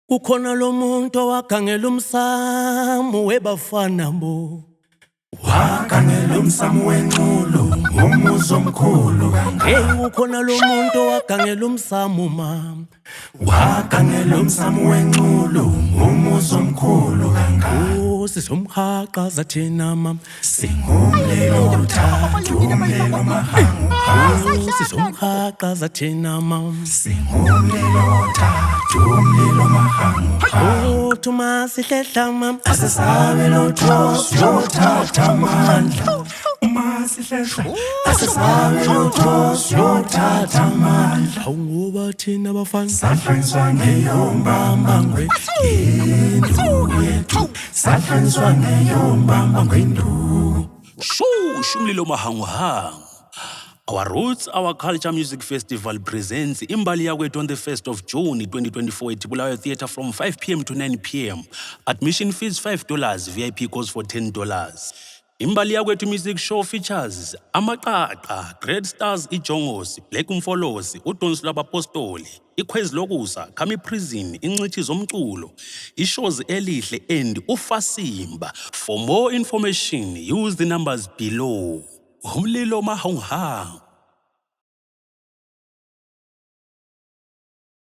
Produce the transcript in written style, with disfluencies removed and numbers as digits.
Kukhona lo muntu owagangela umsamu webafana bo. Wagangela umsamu wenxulu umuzi omkhulu kangaka. Kukhona lo muntu owagangela umsamu mama. Wagangela umsamu wenxulu umuzi omkhulu kangaka. Sizomhaqa thina mama. Singumlilo uthathu umlilo mahangu. Sizomhaqa thina mama. Singumlilo uthathu umlilo mahangu. Thuma sihlehla mama. Asisabe lutho siyothatha amandla. Uma sihlehla asisabe lutho siyothatha amandla. Ngoba thina bafana Sahlanganiswa ngeyombamba ngwenduku yethu. Sahlanganiswa ngeyombamba ngwenduku. Shushu umlilo mahangu. Our Roots, Our Culture Music Festival presents Imbali Yakwethu on the 1st of June 2024 at Bulawayo Theatre from 5 p.m. to 9 p.m. Admission fees $5, VIP goes for $10. Imbali Yakwethu music show features Amaqaqa, Great Stars iJongos, Black Umfolozi, uDonsi lwabapostoli, iKhwezi lokusa, Khami Prison, Ingcithi zomculo, ishows elihle and uFasimba. For more information, use the numbers below. Umlilo mahangu.